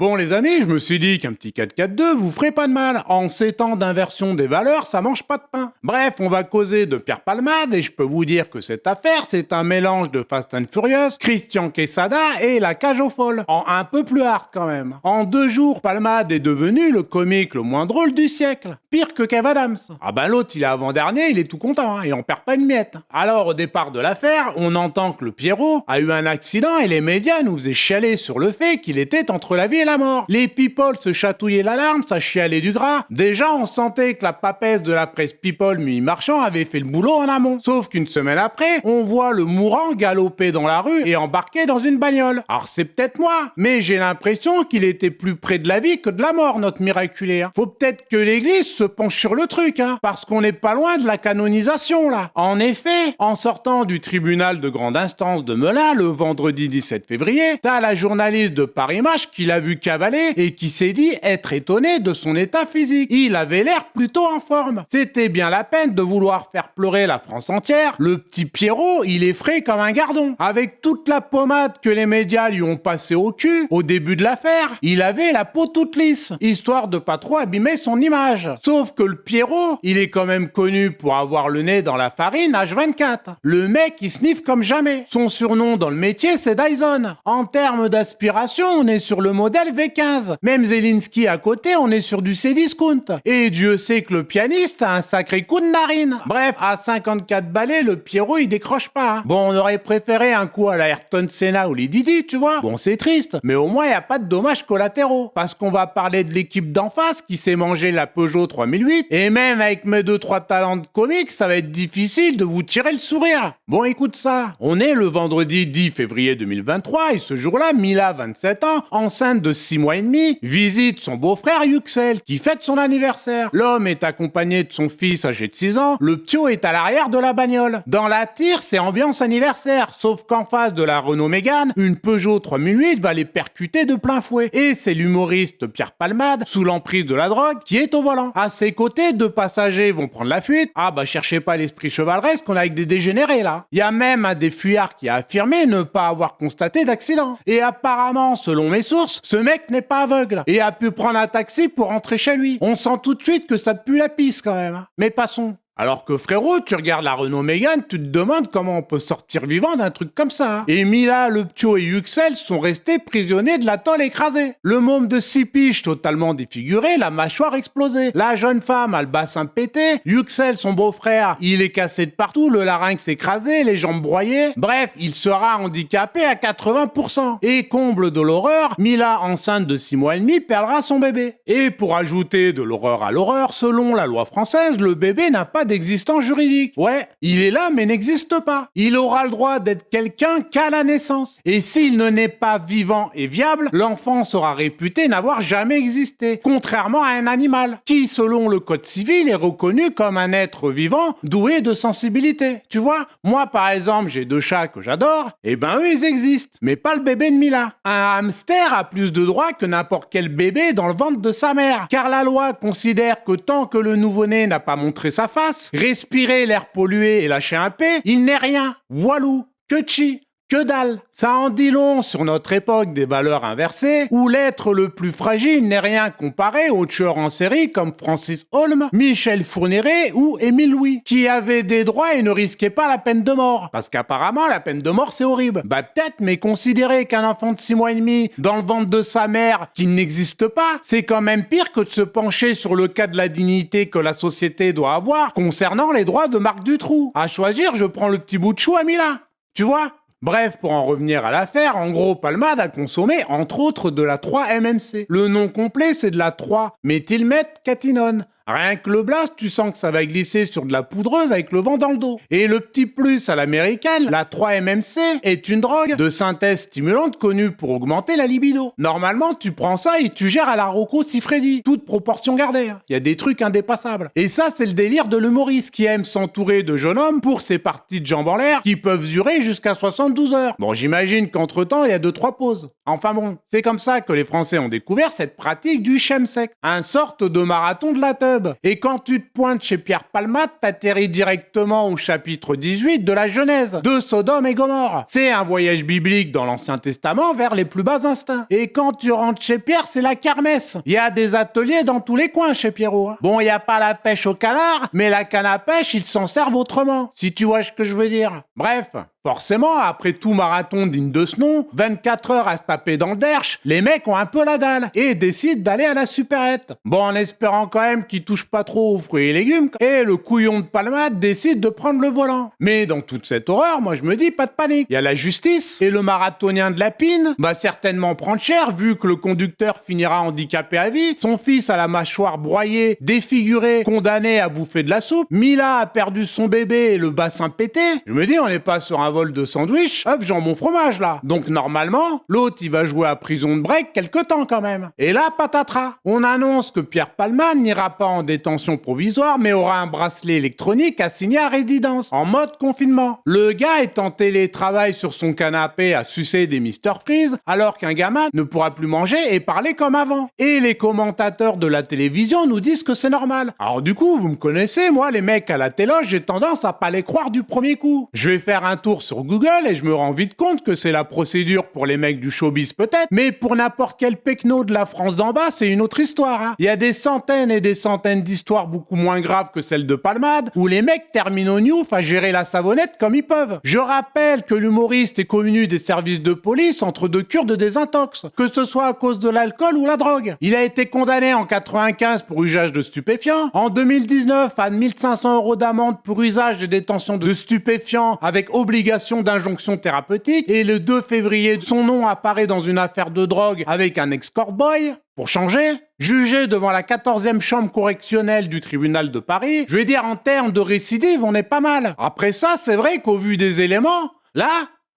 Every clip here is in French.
Bon les amis, je me suis dit qu'un petit 4-4-2 vous ferait pas de mal. En 7 ans d'inversion des valeurs, ça mange pas de pain. Bref, on va causer de Pierre Palmade et je peux vous dire que cette affaire, c'est un mélange de Fast and Furious, Christian Quesada et la cage aux folles. En un peu plus hard quand même. En 2 jours, Palmade est devenu le comique le moins drôle du siècle. Pire que Kev Adams. Ah ben l'autre, il est avant-dernier, il est tout content, hein, et on perd pas une miette. Alors au départ de l'affaire, on entend que le Pierrot a eu un accident et les médias nous faisaient chialer sur le fait qu'il était entre la vie et la mort. Les people se chatouillaient l'alarme, ça chialait du gras. Déjà, on sentait que la papesse de la presse people mi-marchand avait fait le boulot en amont. Sauf qu'une semaine après, on voit le mourant galoper dans la rue et embarquer dans une bagnole. Alors c'est peut-être moi, mais j'ai l'impression qu'il était plus près de la vie que de la mort, notre miraculé. Faut peut-être que l'église se penche sur le truc, hein, parce qu'on n'est pas loin de la canonisation, là. En effet, en sortant du tribunal de grande instance de Melun le vendredi 17 février, t'as la journaliste de Paris Match qui l'a vu cavaler et qui s'est dit être étonné de son état physique. Il avait l'air plutôt en forme. C'était bien la peine de vouloir faire pleurer la France entière. Le petit Pierrot, il est frais comme un gardon. Avec toute la pommade que les médias lui ont passée au cul, au début de l'affaire, il avait la peau toute lisse, histoire de pas trop abîmer son image. Sauf que le Pierrot, il est quand même connu pour avoir le nez dans la farine H24. Le mec, il sniffe comme jamais. Son surnom dans le métier, c'est Dyson. En termes d'aspiration, on est sur le modèle V15. Même Zelensky à côté, on est sur du Cdiscount. Et Dieu sait que le pianiste a un sacré coup de narine. Bref, à 54 balais, le Pierrot, il décroche pas. Hein. Bon, on aurait préféré un coup à la Ayrton Senna ou les Didi, tu vois. Bon, c'est triste, mais au moins, il n'y a pas de dommages collatéraux. Parce qu'on va parler de l'équipe d'en face qui s'est mangé la Peugeot 3008. Et même avec mes 2-3 talents de comique, ça va être difficile de vous tirer le sourire. Bon, écoute ça. On est le vendredi 10 février 2023 et ce jour-là, Mila, 27 ans, enceinte de 6 mois et demi, visite son beau-frère Yüksel qui fête son anniversaire. L'homme est accompagné de son fils âgé de 6 ans. Le ptio est à l'arrière de la bagnole. Dans la tire, c'est ambiance anniversaire, sauf qu'en face de la Renault Mégane, une Peugeot 3008 va les percuter de plein fouet. Et c'est l'humoriste Pierre Palmade, sous l'emprise de la drogue, qui est au volant. À ses côtés, 2 passagers vont prendre la fuite. Ah bah cherchez pas l'esprit chevaleresque, on est avec des dégénérés là. Il y a même un des fuyards qui a affirmé ne pas avoir constaté d'accident. Et apparemment, selon mes sources, ce mec n'est pas aveugle et a pu prendre un taxi pour rentrer chez lui. On sent tout de suite que ça pue la pisse quand même. Mais passons. Alors que frérot, tu regardes la Renault Mégane, tu te demandes comment on peut sortir vivant d'un truc comme ça. Hein. Et Mila, le ptio et Yüksel sont restés prisonniers de la tôle écrasée. Le môme de 6 piges totalement défiguré, la mâchoire explosée. La jeune femme a le bassin pété. Yüksel, son beau-frère, il est cassé de partout, le larynx écrasé, les jambes broyées. Bref, il sera handicapé à 80%. Et comble de l'horreur, Mila, enceinte de 6 mois et demi, perdra son bébé. Et pour ajouter de l'horreur à l'horreur, selon la loi française, le bébé n'a pas d'existence juridique. Ouais, il est là mais n'existe pas. Il aura le droit d'être quelqu'un qu'à la naissance. Et s'il ne naît pas vivant et viable, l'enfant sera réputé n'avoir jamais existé, contrairement à un animal, qui selon le code civil est reconnu comme un être vivant doué de sensibilité. Tu vois, moi par exemple j'ai 2 chats que j'adore, et ben eux ils existent, mais pas le bébé de Mila. Un hamster a plus de droits que n'importe quel bébé dans le ventre de sa mère, car la loi considère que tant que le nouveau-né n'a pas montré sa face, respirer l'air pollué et lâcher un pet, il n'est rien. Voilou, que chi, que dalle. Ça en dit long sur notre époque des valeurs inversées, où l'être le plus fragile n'est rien comparé aux tueurs en série comme Francis Holm, Michel Fourniret ou Émile Louis, qui avaient des droits et ne risquaient pas la peine de mort. Parce qu'apparemment, la peine de mort, c'est horrible. Bah peut-être, mais considérer qu'un enfant de 6 mois et demi dans le ventre de sa mère qui n'existe pas, c'est quand même pire que de se pencher sur le cas de la dignité que la société doit avoir concernant les droits de Marc Dutroux. À choisir, je prends le petit bout de chou à Mila. Tu vois ? Bref, pour en revenir à l'affaire, en gros, Palmade a consommé, entre autres, de la 3-MMC. Le nom complet, c'est de la 3-méthylmethcatinone. Rien que le blast, tu sens que ça va glisser sur de la poudreuse avec le vent dans le dos. Et le petit plus à l'américaine, la 3-MMC est une drogue de synthèse stimulante connue pour augmenter la libido. Normalement, tu prends ça et tu gères à la Rocco Siffredi, toute proportion gardée. Il y a des trucs indépassables. Et ça, c'est le délire de l'humoriste qui aime s'entourer de jeunes hommes pour ses parties de jambes en l'air qui peuvent durer jusqu'à 72 heures. Bon, j'imagine qu'entre-temps, il y a 2-3 pauses. Enfin bon, c'est comme ça que les Français ont découvert cette pratique du chemsex, un sorte de marathon de la teuf. Pornhub. Et quand tu te pointes chez Pierre Palmade, t'atterris directement au chapitre 18 de la Genèse, de Sodome et Gomorrhe. C'est un voyage biblique dans l'Ancien Testament vers les plus bas instincts. Et quand tu rentres chez Pierre, c'est la kermesse. Il y a des ateliers dans tous les coins chez Pierrot. Bon, il n'y a pas la pêche au canard, mais la canne à pêche, ils s'en servent autrement, si tu vois ce que je veux dire. Bref, forcément, après tout marathon digne de ce nom, 24 heures à se taper dans le derche, les mecs ont un peu la dalle et décident d'aller à la supérette. Bon, en espérant quand même qu'ils touchent pas trop aux fruits et légumes, et le couillon de Palmade décide de prendre le volant. Mais dans toute cette horreur, moi je me dis, pas de panique. Il y a la justice, et le marathonien de la Pine va certainement prendre cher, vu que le conducteur finira handicapé à vie, son fils a la mâchoire broyée, défiguré, condamné à bouffer de la soupe, Mila a perdu son bébé et le bassin pété. Je me dis, on n'est pas sur un vol de sandwich, œuf, jambon, fromage là. Donc normalement, l'autre il va jouer à prison de break quelque temps quand même. Et là, patatras. On annonce que Pierre Palmade n'ira pas en détention provisoire, mais aura un bracelet électronique assigné à résidence, en mode confinement. Le gars est en télétravail sur son canapé à sucer des Mr Freeze, alors qu'un gamin ne pourra plus manger et parler comme avant. Et les commentateurs de la télévision nous disent que c'est normal. Alors du coup, vous me connaissez, moi, les mecs à la téloge, j'ai tendance à pas les croire du premier coup. Je vais faire un tour sur Google et je me rends vite compte que c'est la procédure pour les mecs du showbiz peut-être, mais pour n'importe quel pecno de la France d'en bas, c'est une autre histoire. Hein. Il y a des centaines et des centaines d'histoires beaucoup moins graves que celle de Palmade, où les mecs terminent au Newf à gérer la savonnette comme ils peuvent. Je rappelle que l'humoriste est connu des services de police entre deux cures de désintox, que ce soit à cause de l'alcool ou la drogue. Il a été condamné en 95 pour usage de stupéfiants, en 2019 à 1500 € d'amende pour usage et détention de stupéfiants avec obligation d'injonction thérapeutique, et le 2 février, son nom apparaît dans une affaire de drogue avec un ex-court boy. Pour changer, jugé devant la 14e chambre correctionnelle du tribunal de Paris, je vais dire en termes de récidive, on est pas mal. Après ça, c'est vrai qu'au vu des éléments, là,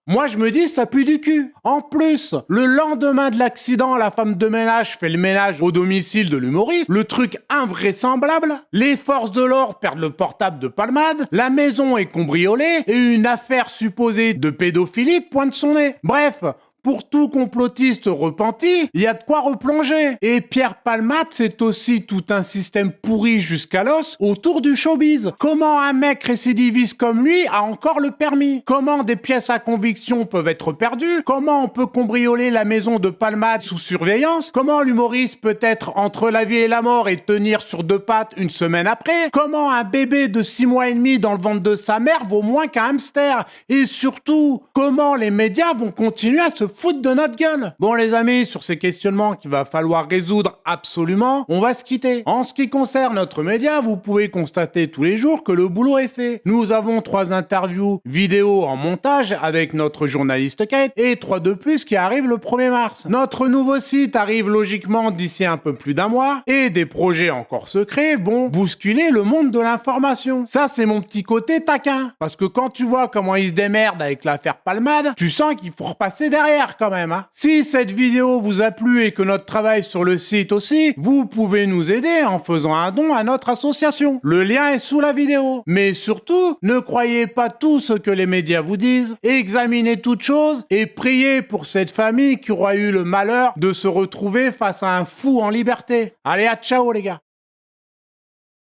moi je me dis ça pue du cul. En plus, le lendemain de l'accident, la femme de ménage fait le ménage au domicile de l'humoriste, le truc invraisemblable, les forces de l'ordre perdent le portable de Palmade, la maison est cambriolée et une affaire supposée de pédophilie pointe son nez. Bref, pour tout complotiste repenti, il y a de quoi replonger. Et Pierre Palmade, c'est aussi tout un système pourri jusqu'à l'os autour du showbiz. Comment un mec récidiviste comme lui a encore le permis? Comment des pièces à conviction peuvent être perdues? Comment on peut cambrioler la maison de Palmade sous surveillance? Comment l'humoriste peut être entre la vie et la mort et tenir sur deux pattes une semaine après? Comment un bébé de 6 mois et demi dans le ventre de sa mère vaut moins qu'un hamster? Et surtout, comment les médias vont continuer à se foutre de notre gueule? Bon les amis, sur ces questionnements qu'il va falloir résoudre absolument, on va se quitter. En ce qui concerne notre média, vous pouvez constater tous les jours que le boulot est fait. Nous avons 3 interviews vidéo en montage avec notre journaliste Kate et 3 de plus qui arrivent le 1er mars. Notre nouveau site arrive logiquement d'ici un peu plus d'un mois et des projets encore secrets vont bousculer le monde de l'information. Ça c'est mon petit côté taquin, parce que quand tu vois comment ils se démerdent avec l'affaire Palmade, tu sens qu'il faut repasser derrière quand même. Hein. Si cette vidéo vous a plu et que notre travail sur le site aussi, vous pouvez nous aider en faisant un don à notre association. Le lien est sous la vidéo. Mais surtout, ne croyez pas tout ce que les médias vous disent, examinez toutes choses et priez pour cette famille qui aura eu le malheur de se retrouver face à un fou en liberté. Allez, à ciao les gars.